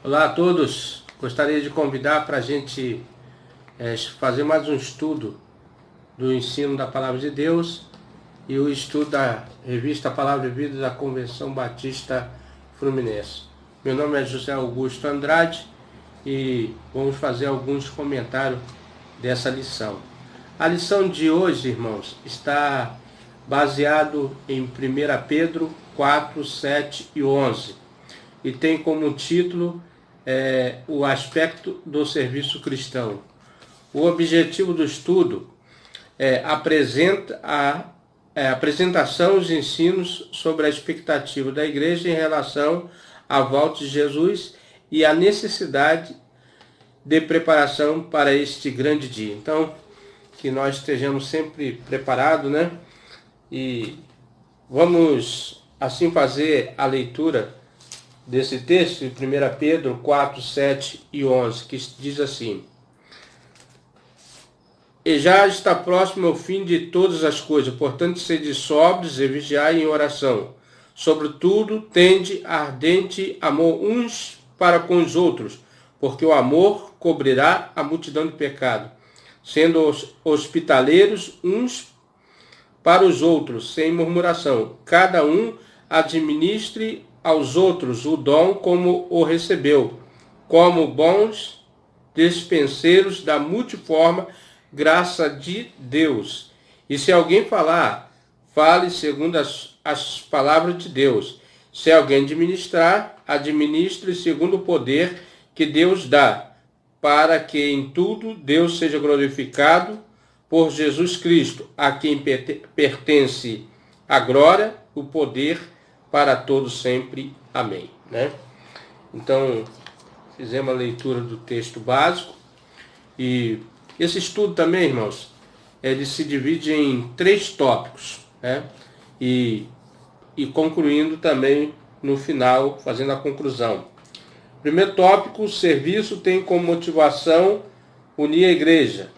Olá a todos, gostaria de convidar para a gente fazer mais um estudo do ensino da Palavra de Deus e o estudo da revista Palavra e Vida da Convenção Batista Fluminense. Meu nome é José Augusto Andrade e vamos fazer alguns comentários dessa lição. A lição de hoje, irmãos, está baseado em 1 Pedro 4, 7 e 11 e tem como título o aspecto do serviço cristão. O objetivo do estudo é apresentação dos ensinos sobre a expectativa da igreja em relação à volta de Jesus e a necessidade de preparação para este grande dia. Então, que nós estejamos sempre preparados, né? E vamos assim fazer a leitura desse texto, em 1 Pedro 4, 7 e 11, que diz assim: E já está próximo o fim de todas as coisas, portanto, sede sóbrios e vigiai em oração. Sobretudo, tende ardente amor uns para com os outros, porque o amor cobrirá a multidão de pecado, sendo hospitaleiros uns para os outros, sem murmuração. Cada um administre aos outros o dom como o recebeu, como bons dispenseiros da multiforme graça de Deus. E se alguém falar, fale segundo as palavras de Deus. Se alguém administrar, administre segundo o poder que Deus dá, para que em tudo Deus seja glorificado por Jesus Cristo, a quem pertence a glória, o poder para todos sempre. Amém. Né? Então, fizemos a leitura do texto básico. E esse estudo também, irmãos, ele se divide em 3 tópicos. Né? E concluindo também no final, fazendo a conclusão. Primeiro tópico, o serviço tem como motivação unir a igreja.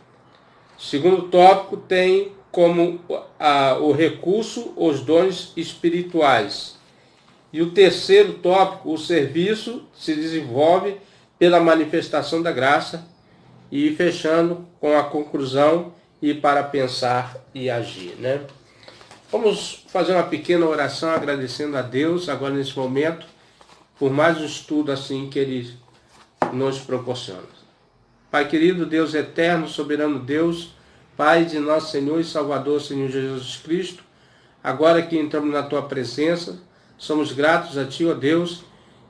Segundo tópico, tem como o recurso os dons espirituais. E o terceiro tópico, o serviço se desenvolve pela manifestação da graça. E fechando com a conclusão e para pensar e agir. Né? Vamos fazer uma pequena oração agradecendo a Deus agora nesse momento por mais um estudo assim que Ele nos proporciona. Pai querido, Deus eterno, soberano Deus, Pai de nosso Senhor e Salvador, Senhor Jesus Cristo, agora que entramos na Tua presença, somos gratos a Ti, ó Deus,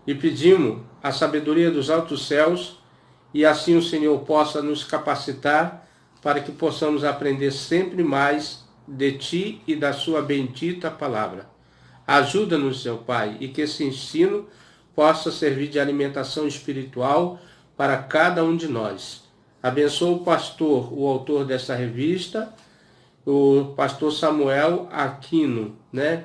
e pedimos a sabedoria dos altos céus, e assim o Senhor possa nos capacitar para que possamos aprender sempre mais de Ti e da Sua bendita palavra. Ajuda-nos, Seu Pai, e que esse ensino possa servir de alimentação espiritual para cada um de nós. Abençoa o pastor, o autor dessa revista, o pastor Samuel Aquino, né?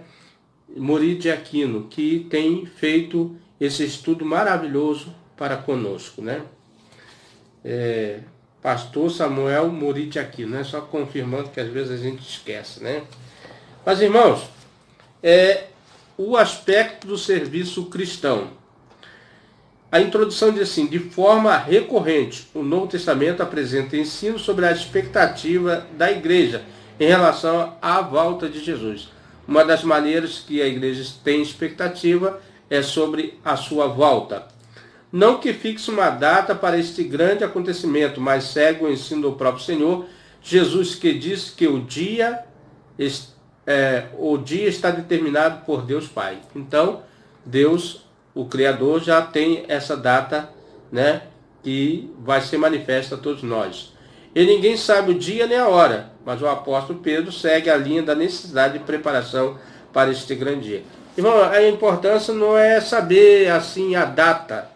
Muride Aquino, que tem feito esse estudo maravilhoso para conosco, né? Pastor Samuel Muride Aquino, né? Só confirmando que às vezes a gente esquece, né? Mas, irmãos, o aspecto do serviço cristão. A introdução diz assim: de forma recorrente, o Novo Testamento apresenta ensino sobre a expectativa da igreja em relação à volta de Jesus. Uma das maneiras que a igreja tem expectativa é sobre a sua volta. Não que fixe uma data para este grande acontecimento, mas segue o ensino do próprio Senhor Jesus, que diz que o dia está determinado por Deus Pai. Então, Deus, o Criador, já tem essa data, né, que vai ser manifesta a todos nós. E ninguém sabe o dia nem a hora, mas o apóstolo Pedro segue a linha da necessidade de preparação para este grande dia. Irmão, a importância não é saber assim a data,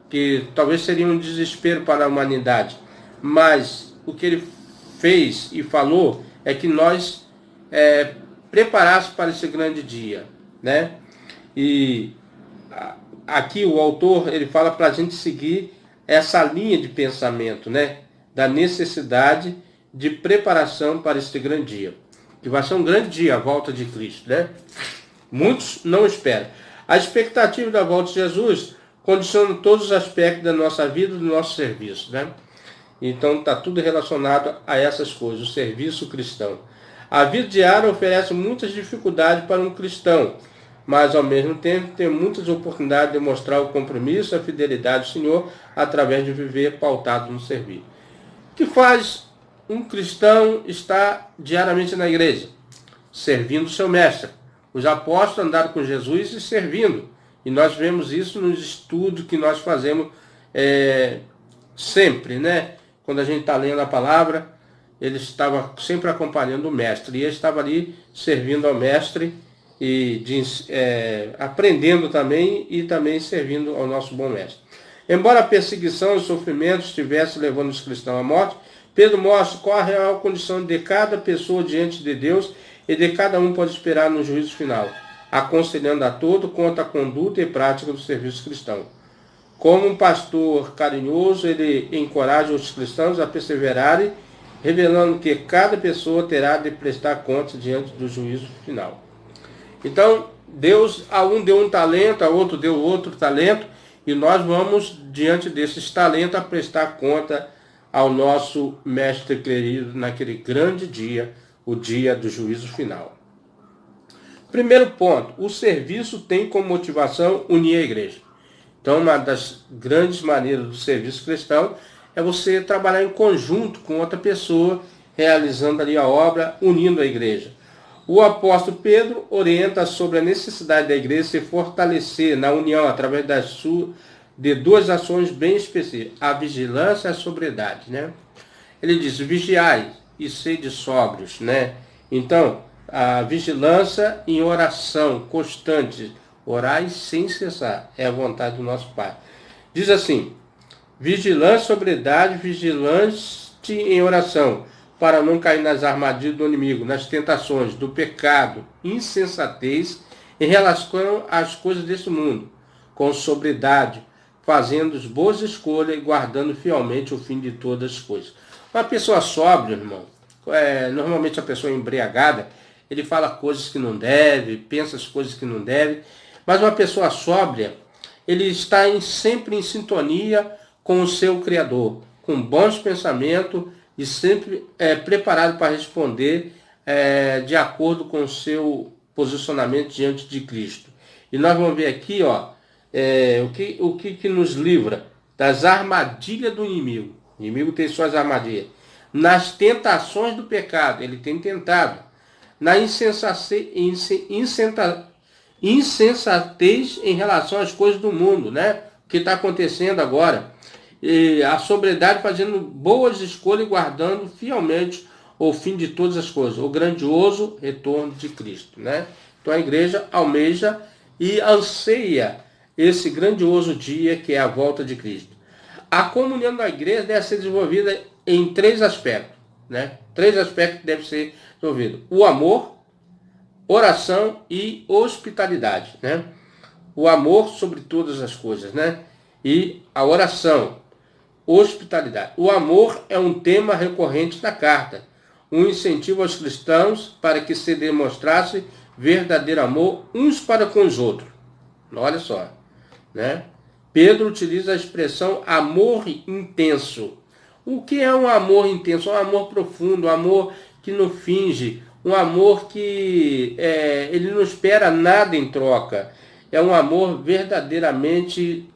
que talvez seria um desespero para a humanidade, mas o que ele fez e falou é que nós preparássemos para esse grande dia, né? E aqui o autor ele fala para a gente seguir essa linha de pensamento, né? Da necessidade de preparação para este grande dia, que vai ser um grande dia, a volta de Cristo, né? Muitos não esperam. A expectativa da volta de Jesus condiciona todos os aspectos da nossa vida e do nosso serviço, né? Então está tudo relacionado a essas coisas, o serviço cristão. A vida diária oferece muitas dificuldades para um cristão, mas ao mesmo tempo tem muitas oportunidades de mostrar o compromisso, a fidelidade ao Senhor, através de viver pautado no servir. O que faz um cristão estar diariamente na igreja? Servindo o seu mestre. Os apóstolos andaram com Jesus e servindo. E nós vemos isso nos estudos que nós fazemos sempre, né? Quando a gente está lendo a palavra, ele estava sempre acompanhando o mestre. E ele estava ali servindo ao mestre e aprendendo também e também servindo ao nosso bom mestre. Embora a perseguição e o sofrimento estivesse levando os cristãos à morte, Pedro mostra qual a real condição de cada pessoa diante de Deus e de cada um pode esperar no juízo final, aconselhando a todo quanto à conduta e prática do serviço cristão. Como um pastor carinhoso, ele encoraja os cristãos a perseverarem, revelando que cada pessoa terá de prestar contas diante do juízo final. Então, Deus, a um deu um talento, a outro deu outro talento, e nós vamos, diante desses talentos, a prestar conta ao nosso mestre querido naquele grande dia, o dia do juízo final. Primeiro ponto, o serviço tem como motivação unir a igreja. Então, uma das grandes maneiras do serviço cristão é você trabalhar em conjunto com outra pessoa, realizando ali a obra, unindo a igreja. O apóstolo Pedro orienta sobre a necessidade da igreja se fortalecer na união através de duas ações bem específicas, a vigilância e a sobriedade, né? Ele diz, vigiai e sede sóbrios, né? Então, a vigilância em oração constante, orai sem cessar, é a vontade do nosso Pai. Diz assim, vigilância, sobriedade, vigilante em oração, para não cair nas armadilhas do inimigo, nas tentações, do pecado, insensatez em relação às coisas desse mundo, com sobriedade, fazendo as boas escolhas e guardando fielmente o fim de todas as coisas. Uma pessoa sóbria, irmão, normalmente a pessoa embriagada, ele fala coisas que não deve, pensa as coisas que não deve, mas uma pessoa sóbria, ele está sempre em sintonia com o seu Criador, com bons pensamentos e sempre preparado para responder de acordo com o seu posicionamento diante de Cristo. E nós vamos ver aqui, ó, o que nos livra das armadilhas do inimigo. O inimigo tem suas armadilhas. Nas tentações do pecado, ele tem tentado. Na insensatez em relação às coisas do mundo, né? O que está acontecendo agora. E a sobriedade fazendo boas escolhas e guardando fielmente o fim de todas as coisas, o grandioso retorno de Cristo, né? Então a igreja almeja e anseia esse grandioso dia que é a volta de Cristo. A comunhão da igreja deve ser desenvolvida em três aspectos, né? Três aspectos devem ser desenvolvidos: o amor, oração e hospitalidade, né? O amor sobre todas as coisas, né? E a oração, hospitalidade. O amor é um tema recorrente da carta, um incentivo aos cristãos para que se demonstrasse verdadeiro amor uns para com os outros. Olha só, né? Pedro utiliza a expressão amor intenso. O que é um amor intenso? Um amor profundo, um amor que não finge, um amor que ele não espera nada em troca. É um amor verdadeiramente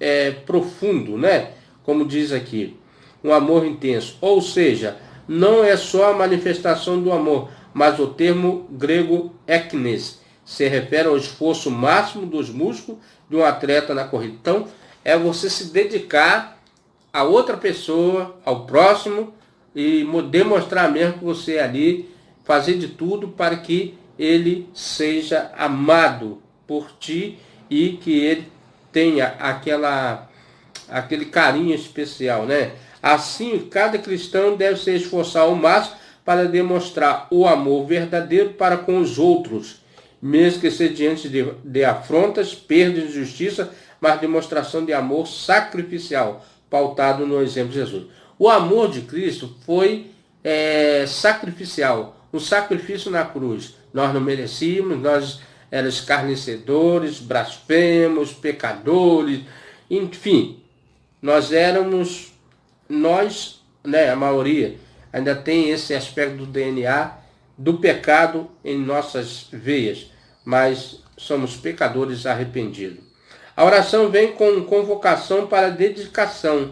profundo, né? Como diz aqui, um amor intenso. Ou seja, não é só a manifestação do amor, mas o termo grego eknes se refere ao esforço máximo dos músculos de um atleta na corrida. Então, é você se dedicar a outra pessoa, ao próximo, e demonstrar mesmo que você é ali, fazer de tudo para que ele seja amado por ti e que ele tenha aquele carinho especial, né? Assim, cada cristão deve se esforçar ao máximo para demonstrar o amor verdadeiro para com os outros, mesmo que seja diante de afrontas, perdas e injustiça, mas demonstração de amor sacrificial, pautado no exemplo de Jesus. O amor de Cristo foi sacrificial, um sacrifício na cruz. Nós não merecíamos, nós éramos escarnecedores, blasfemos, pecadores, Enfim, nós, né, a maioria, ainda tem esse aspecto do DNA, do pecado em nossas veias, mas somos pecadores arrependidos. A oração vem com convocação para dedicação,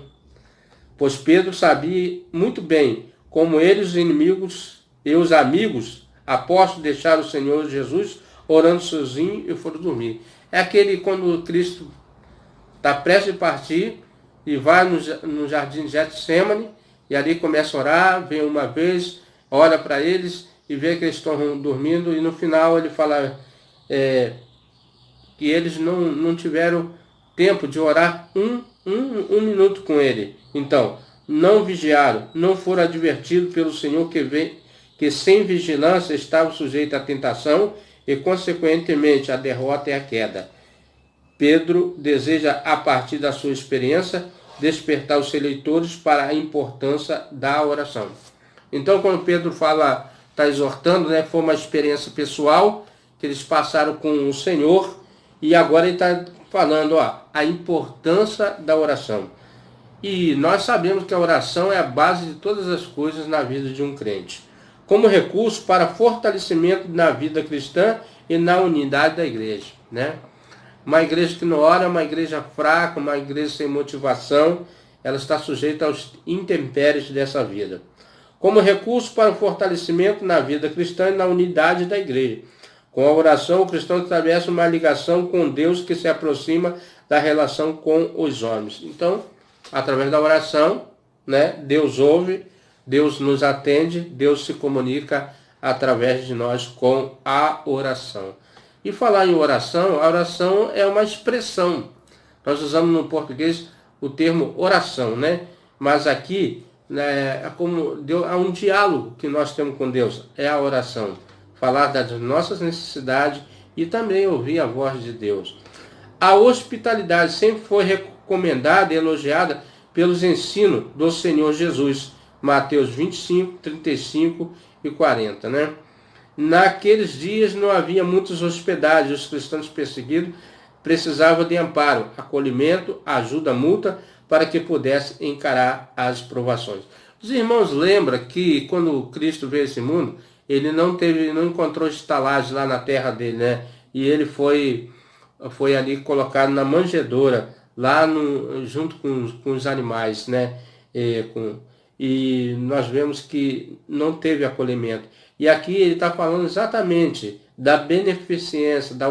pois Pedro sabia muito bem como ele, os inimigos e os amigos, apóstolos, deixaram o Senhor Jesus orando sozinho e foram dormir. É aquele quando Cristo está prestes a partir e vai no jardim de Getsêmani e ali começa a orar, vem uma vez, olha para eles e vê que eles estão dormindo e no final ele fala que eles não tiveram tempo de orar um minuto com ele. Então, não vigiaram, não foram advertidos pelo Senhor que sem vigilância estavam sujeitos à tentação e, consequentemente, à derrota e à queda. Pedro deseja, a partir da sua experiência, despertar os seus leitores para a importância da oração. Então, quando Pedro fala, está exortando, né, foi uma experiência pessoal que eles passaram com o Senhor e agora ele está falando a importância da oração. E nós sabemos que a oração é a base de todas as coisas na vida de um crente, como recurso para fortalecimento na vida cristã e na unidade da igreja, né? Uma igreja que não ora é uma igreja fraca, uma igreja sem motivação, ela está sujeita aos intempéries dessa vida. Como recurso para o fortalecimento na vida cristã e na unidade da igreja. Com a oração, o cristão estabelece uma ligação com Deus que se aproxima da relação com os homens. Então, através da oração, né, Deus ouve, Deus nos atende, Deus se comunica através de nós com a oração. E falar em oração, a oração é uma expressão. Nós usamos no português o termo oração, né? Mas aqui, né, há um diálogo que nós temos com Deus, é a oração. Falar das nossas necessidades e também ouvir a voz de Deus. A hospitalidade sempre foi recomendada e elogiada pelos ensinos do Senhor Jesus. Mateus 25, 35 e 40, né? Naqueles dias não havia muitas hospedagens. Os cristãos perseguidos precisavam de amparo, acolhimento, ajuda mútua para que pudessem encarar as provações. Os irmãos lembram que quando Cristo veio a esse mundo, ele não encontrou estalagem lá na terra dele, né? E ele foi ali colocado na manjedoura, lá junto com os animais, né? E nós vemos que não teve acolhimento. E aqui ele está falando exatamente da beneficência, da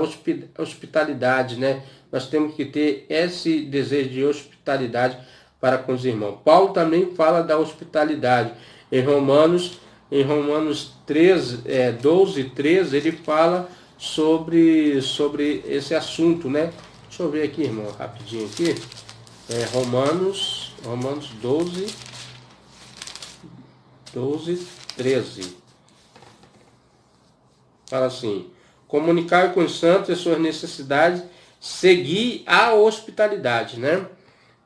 hospitalidade, né? Nós temos que ter esse desejo de hospitalidade para com os irmãos. Paulo também fala da hospitalidade. Em Romanos 13, 12 e 13, ele fala sobre esse assunto, né? Deixa eu ver aqui, irmão, rapidinho aqui. Romanos 12, 13. Fala assim: comunicar com os santos as suas necessidades, seguir a hospitalidade, né?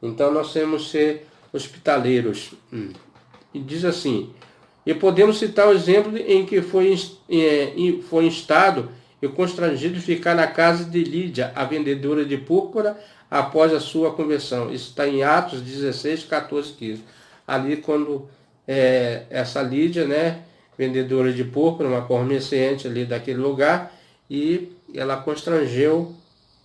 Então nós temos que ser hospitaleiros. E diz assim: e podemos citar o exemplo em que foi instado e constrangido de ficar na casa de Lídia, a vendedora de púrpura, após a sua conversão. Isso está em Atos 16, 14, 15. Ali quando essa Lídia, né, vendedora de púrpura, uma comerciante ali daquele lugar, e ela constrangeu,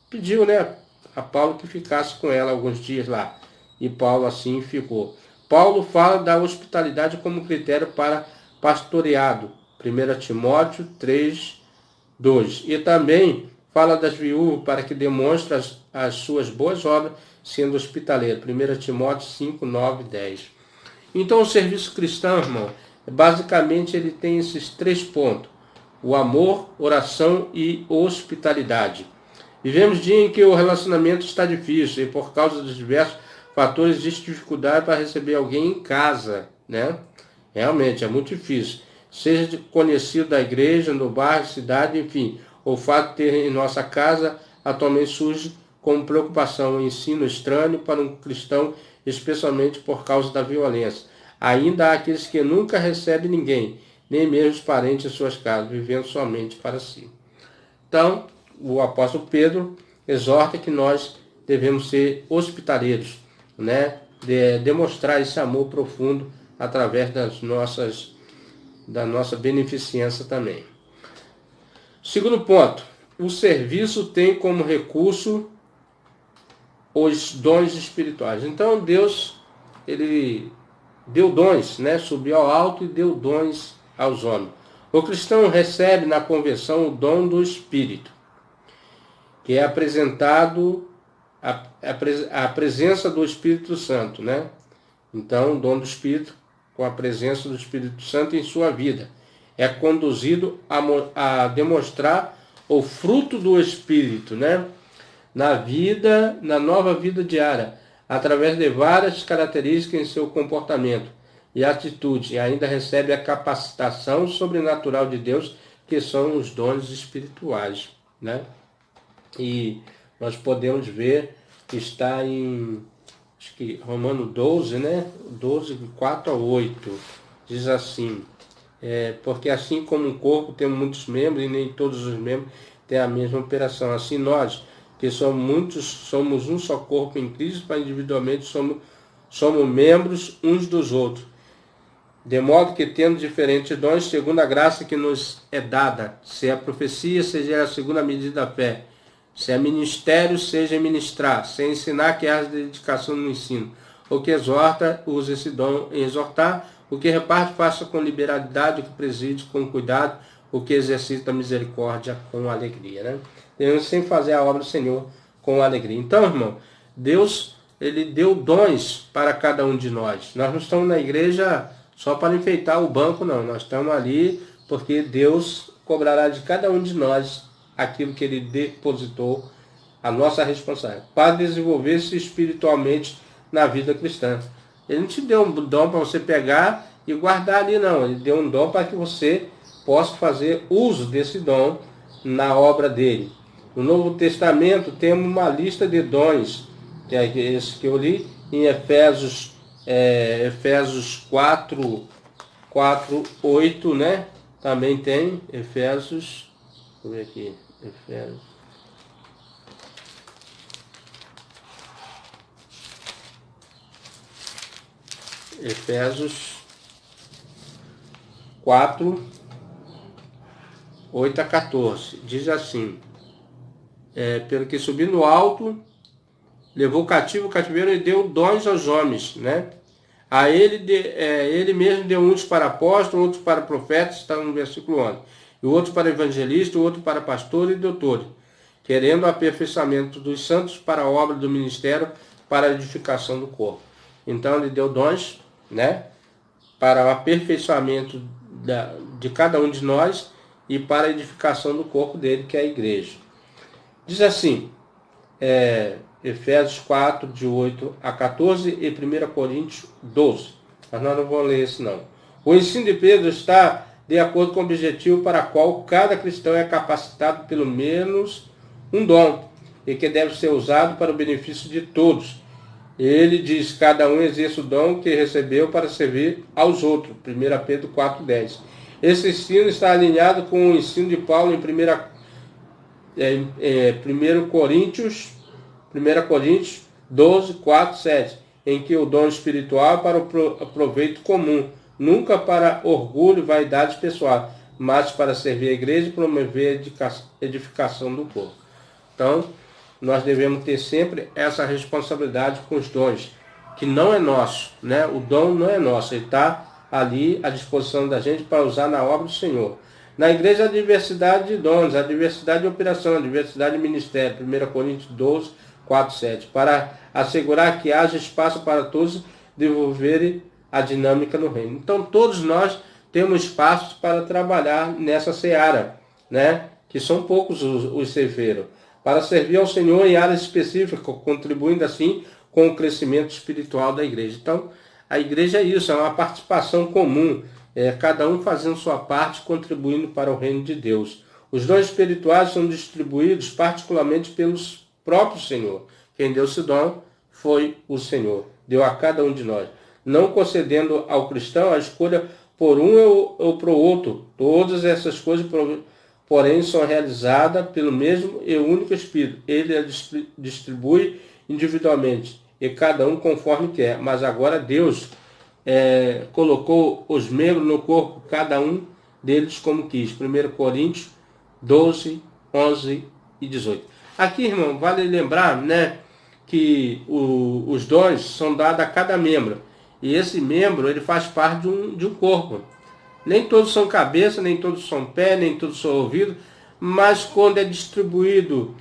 pediu, né, a Paulo que ficasse com ela alguns dias lá. E Paulo assim ficou. Paulo fala da hospitalidade como critério para pastoreado. 1 Timóteo 3, 2. E também fala das viúvas para que demonstre as suas boas obras sendo hospitaleiro. 1 Timóteo 5, 9, 10. Então o serviço cristão, irmão, basicamente ele tem esses 3 pontos: o amor, oração e hospitalidade. Vivemos dias em que o relacionamento está difícil e por causa dos diversos fatores existe dificuldade para receber alguém em casa, né? Realmente é muito difícil. Seja conhecido da igreja, no bairro, cidade, enfim. O fato de ter em nossa casa atualmente surge como preocupação, um ensino estranho para um cristão, especialmente por causa da violência. Ainda há aqueles que nunca recebem ninguém, nem mesmo os parentes em suas casas, vivendo somente para si. Então, o apóstolo Pedro exorta que nós devemos ser hospitaleiros, né? Demonstrar esse amor profundo através da nossa beneficência também. Segundo ponto, o serviço tem como recurso os dons espirituais. Então Deus, ele deu dons, né? Subiu ao alto e deu dons aos homens. O cristão recebe na conversão o dom do Espírito, que é apresentado a presença do Espírito Santo, né? Então, o dom do Espírito, com a presença do Espírito Santo em sua vida, é conduzido a demonstrar o fruto do Espírito, né? Na nova vida diária, através de várias características em seu comportamento e atitude, e ainda recebe a capacitação sobrenatural de Deus, que são os dons espirituais, né? E nós podemos ver que está em acho que Romano 12, né? 12, 4 a 8, diz assim, porque assim como um corpo tem muitos membros e nem todos os membros têm a mesma operação, assim nós, que somos muitos, somos um só corpo em Cristo, mas individualmente somos membros uns dos outros. De modo que tendo diferentes dons, segundo a graça que nos é dada, se é a profecia, seja a segunda medida da fé, se é ministério, seja ministrar, se é ensinar, que haja dedicação no ensino. O que exorta, use esse dom em exortar, o que reparte, faça com liberalidade, o que preside com cuidado, o que exercita a misericórdia com alegria, né? Devemos sempre fazer a obra do Senhor com alegria. Então, irmão, Deus, ele deu dons para cada um de nós. Nós não estamos na igreja só para enfeitar o banco, não. Nós estamos ali porque Deus cobrará de cada um de nós aquilo que ele depositou, a nossa responsabilidade, para desenvolver-se espiritualmente na vida cristã. Ele não te deu um dom para você pegar e guardar ali, não. Ele deu um dom para que você possa fazer uso desse dom na obra dele. No Novo Testamento temos uma lista de dons, que é esse que eu li, em Efésios 4, 8, né? Também tem Efésios, deixa eu ver aqui, Efésios 4, 8 a 14, diz assim, pelo que subiu no alto, levou cativo o cativeiro e deu dons aos homens, né? A ele mesmo deu uns para apóstolos, outros para profetas, está no versículo 11, e outros para evangelistas, outros para pastores e doutores, querendo o aperfeiçoamento dos santos para a obra do ministério, para a edificação do corpo. Então ele deu dons, né, para o aperfeiçoamento de cada um de nós e para a edificação do corpo dele, que é a igreja. Diz assim, Efésios 4, de 8 a 14 e 1 Coríntios 12. Mas nós não vamos ler isso não. O ensino de Pedro está de acordo com o objetivo para o qual cada cristão é capacitado pelo menos um dom, e que deve ser usado para o benefício de todos. Ele diz, cada um exerce o dom que recebeu para servir aos outros. 1 Pedro 4, 10. Esse ensino está alinhado com o ensino de Paulo em 1 Coríntios 12, 4, 7, em que o dom espiritual é para o proveito comum, nunca para orgulho e vaidade pessoal, mas para servir a igreja e promover a edificação do corpo. Então, nós devemos ter sempre essa responsabilidade com os dons, que não é nosso, né? O dom não é nosso, ele está ali à disposição da gente para usar na obra do Senhor. Na igreja, a diversidade de dons, a diversidade de operação, a diversidade de ministério, 1 Coríntios 12, 4, 7, para assegurar que haja espaço para todos desenvolverem a dinâmica no reino. Então, todos nós temos espaços para trabalhar nessa seara, né? Que são poucos os ceifeiros, para servir ao Senhor em áreas específicas, contribuindo assim com o crescimento espiritual da igreja. Então, a igreja é isso, é uma participação comum, cada um fazendo sua parte, contribuindo para o reino de Deus. Os dons espirituais são distribuídos particularmente pelos próprio Senhor. Quem deu esse dom foi o Senhor. Deu a cada um de nós. Não concedendo ao cristão a escolha por um ou para o outro. Todas essas coisas, porém, são realizadas pelo mesmo e único Espírito. Ele a distribui individualmente, e cada um conforme quer. Mas agora Deus colocou os membros no corpo, cada um deles como quis. 1 Coríntios 12, 11 e 18. Aqui, irmão, vale lembrar, né, que os dons são dados a cada membro. E esse membro, ele faz parte de um corpo. Nem todos são cabeça, nem todos são pé, nem todos são ouvido, mas quando é distribuído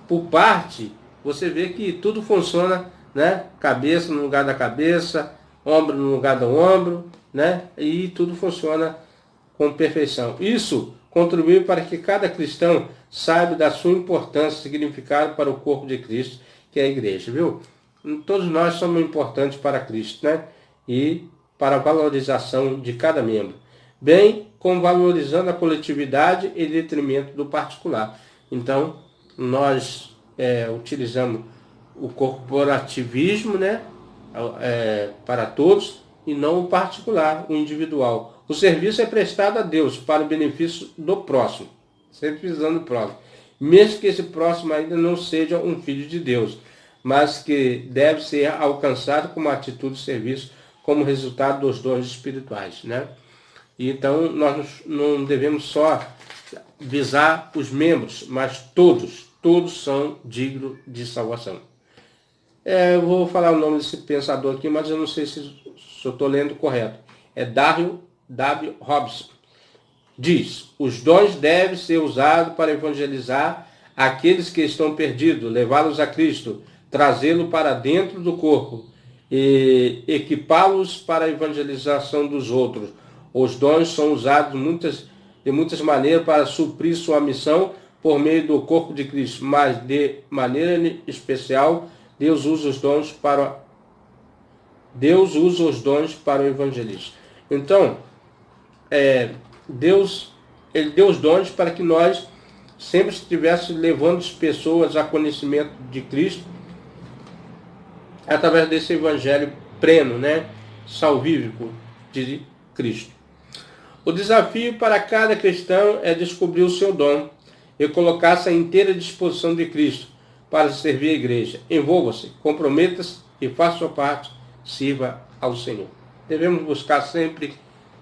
por parte, você vê que tudo funciona, né? Cabeça no lugar da cabeça, ombro no lugar do ombro, né? E tudo funciona com perfeição. Isso contribui para que cada cristão saiba da sua importância e significado para o corpo de Cristo, que é a igreja, viu? Todos nós somos importantes para Cristo, né? E para a valorização de cada membro, bem como valorizando a coletividade em detrimento do particular. Então, nós utilizamos o corporativismo, né, para todos, e não o particular, o individual. O serviço é prestado a Deus para o benefício do próximo, sempre visando o próximo, mesmo que esse próximo ainda não seja um filho de Deus, mas que deve ser alcançado com uma atitude de serviço como resultado dos dons espirituais, né? Então, nós não devemos só visar os membros, mas todos são dignos de salvação. Eu vou falar o nome desse pensador aqui, mas eu não sei se eu estou lendo correto. É Darrell W. Robson. Diz: os dons devem ser usados para evangelizar aqueles que estão perdidos, levá-los a Cristo, trazê-los para dentro do corpo e equipá-los para a evangelização dos outros. Os dons são usados de muitas maneiras para suprir sua missão por meio do corpo de Cristo, mas de maneira especial Deus usa os dons para o evangelismo. Então, Deus, ele deu os dons para que nós sempre estivéssemos levando as pessoas a conhecimento de Cristo através desse evangelho pleno, né, salvífico de Cristo. O desafio para cada cristão é descobrir o seu dom e colocar-se à inteira disposição de Cristo para servir a igreja. Envolva-se, comprometa-se e faça sua parte, sirva ao Senhor. Devemos buscar sempre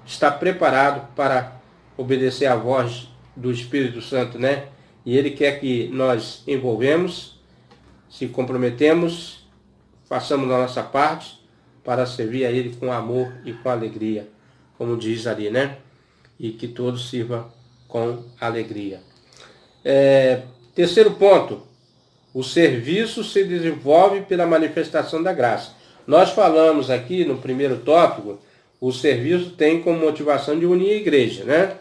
estar preparado para obedecer à voz do Espírito Santo, né? E Ele quer que nós envolvemos, se comprometemos, façamos a nossa parte para servir a Ele com amor e com alegria, como diz ali, né? E que todos sirvam com alegria. Terceiro ponto, o serviço se desenvolve pela manifestação da graça. Nós falamos aqui no primeiro tópico, o serviço tem como motivação de unir a igreja, né?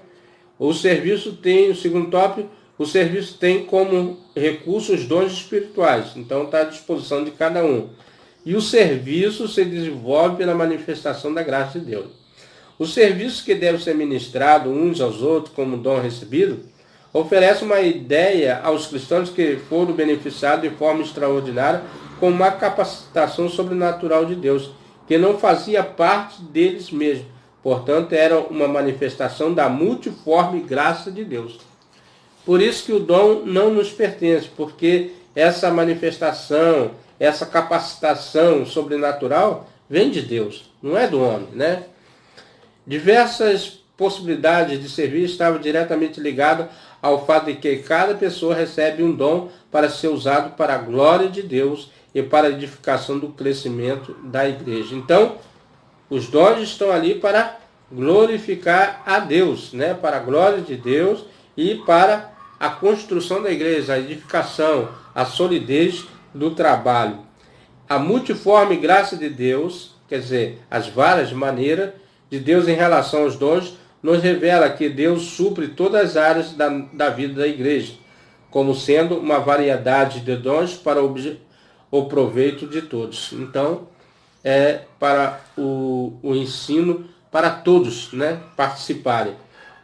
O segundo tópico, o serviço tem como recurso os dons espirituais, então está à disposição de cada um. E o serviço se desenvolve pela manifestação da graça de Deus. O serviço que deve ser ministrado uns aos outros como dom recebido, oferece uma ideia aos cristãos que foram beneficiados de forma extraordinária com uma capacitação sobrenatural de Deus, que não fazia parte deles mesmos. Portanto, era uma manifestação da multiforme graça de Deus. Por isso que o dom não nos pertence, porque essa manifestação, essa capacitação sobrenatural vem de Deus, não é do homem, né? Diversas possibilidades de servir estavam diretamente ligadas ao fato de que cada pessoa recebe um dom para ser usado para a glória de Deus e para a edificação do crescimento da igreja. Então, os dons estão ali para glorificar a Deus, né? Para a glória de Deus e para a construção da igreja, a edificação, a solidez do trabalho. A multiforme graça de Deus, quer dizer, as várias maneiras de Deus em relação aos dons, nos revela que Deus supre todas as áreas da vida da igreja, como sendo uma variedade de dons para o proveito de todos. Então, é para o ensino para todos, né, participarem.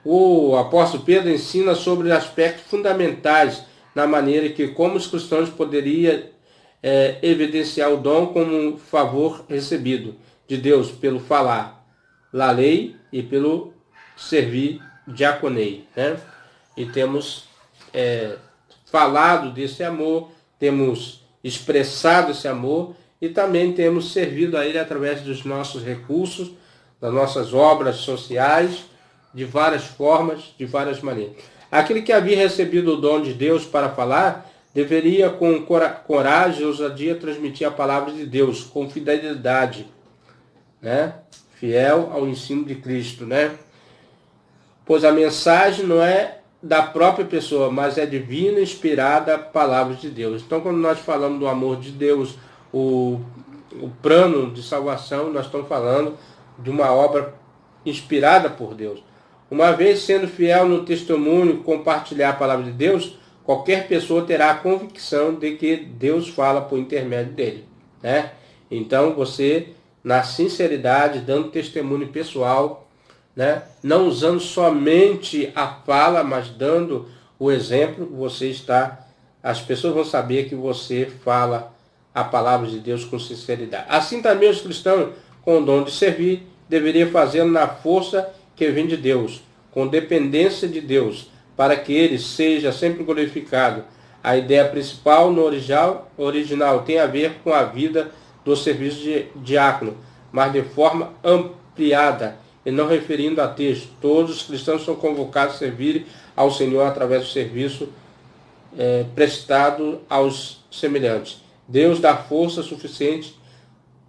O apóstolo Pedro ensina sobre aspectos fundamentais na maneira que como os cristãos poderiam evidenciar o dom como um favor recebido de Deus pelo falar, la lei e pelo servir diaconei, né? E temos falado desse amor, temos expressado esse amor e também temos servido a Ele através dos nossos recursos, das nossas obras sociais, de várias formas, de várias maneiras. Aquele que havia recebido o dom de Deus para falar, deveria com coragem e ousadia transmitir a palavra de Deus, com fidelidade, né? Fiel ao ensino de Cristo, né? Pois a mensagem não é da própria pessoa, mas é divina, inspirada palavra de Deus. Então, quando nós falamos do amor de Deus, o plano de salvação, nós estamos falando de uma obra inspirada por Deus. Uma vez sendo fiel no testemunho, compartilhar a palavra de Deus, qualquer pessoa terá a convicção de que Deus fala por intermédio dele, né? Então, você, na sinceridade, dando testemunho pessoal, né? Não usando somente a fala, mas dando o exemplo, as pessoas vão saber que você fala a palavra de Deus com sinceridade. Assim também os cristãos, com o dom de servir, deveriam fazê-lo na força que vem de Deus, com dependência de Deus, para que Ele seja sempre glorificado. A ideia principal no original tem a ver com a vida do serviço de diácono, mas de forma ampliada, e não referindo a texto. Todos os cristãos são convocados a servir ao Senhor através do serviço prestado aos semelhantes. Deus dá força suficiente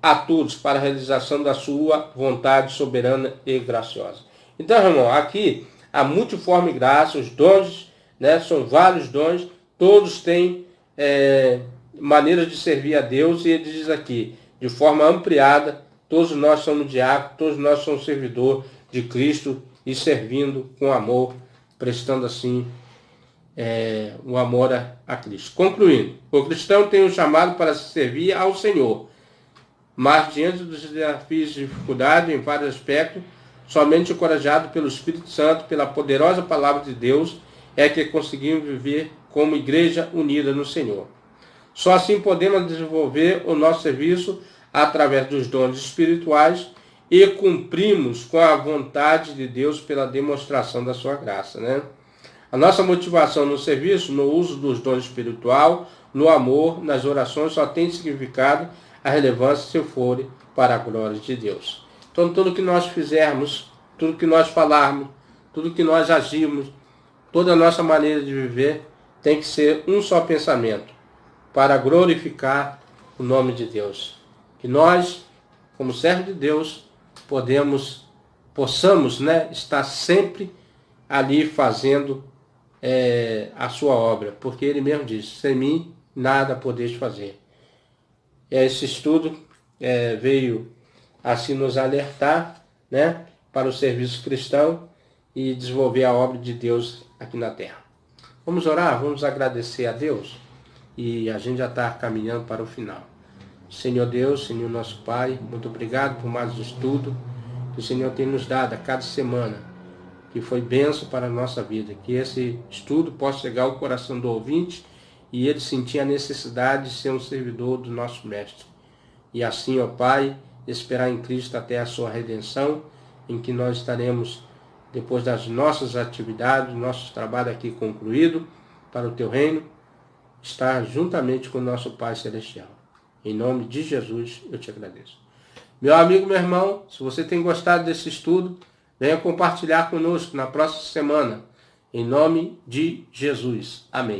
a todos para a realização da sua vontade soberana e graciosa. Então, irmão, aqui a multiforme graça, os dons, né, são vários dons, todos têm maneiras de servir a Deus, e ele diz aqui, de forma ampliada, todos nós somos diáconos, todos nós somos servidor de Cristo e servindo com amor, prestando assim o amor a Cristo. Concluindo, o cristão tem um chamado para se servir ao Senhor, mas diante dos desafios e dificuldades em vários aspectos, somente encorajado pelo Espírito Santo, pela poderosa palavra de Deus, é que conseguimos viver como igreja unida no Senhor. Só assim podemos desenvolver o nosso serviço através dos dons espirituais e cumprimos com a vontade de Deus pela demonstração da sua graça, né? A nossa motivação no serviço, no uso dos dons espiritual, no amor, nas orações, só tem significado a relevância se for para a glória de Deus. Então, tudo que nós fizermos, tudo que nós falarmos, tudo que nós agirmos, toda a nossa maneira de viver tem que ser um só pensamento, para glorificar o nome de Deus. Que nós, como servos de Deus, possamos, né, estar sempre ali fazendo a sua obra, porque ele mesmo diz, sem mim nada podeis fazer. Esse estudo veio assim nos alertar, né, para o serviço cristão e desenvolver a obra de Deus aqui na terra. Vamos orar, vamos agradecer a Deus e a gente já está caminhando para o final. Senhor Deus, Senhor nosso Pai, muito obrigado por mais um estudo que o Senhor tem nos dado a cada semana, que foi bênção para a nossa vida, que esse estudo possa chegar ao coração do ouvinte e ele sentir a necessidade de ser um servidor do nosso Mestre. E assim, ó Pai, esperar em Cristo até a sua redenção, em que nós estaremos, depois das nossas atividades, nossos trabalhos aqui concluído, para o Teu reino, estar juntamente com o nosso Pai Celestial. Em nome de Jesus, eu te agradeço. Meu amigo, meu irmão, se você tem gostado desse estudo, venha compartilhar conosco na próxima semana. Em nome de Jesus. Amém.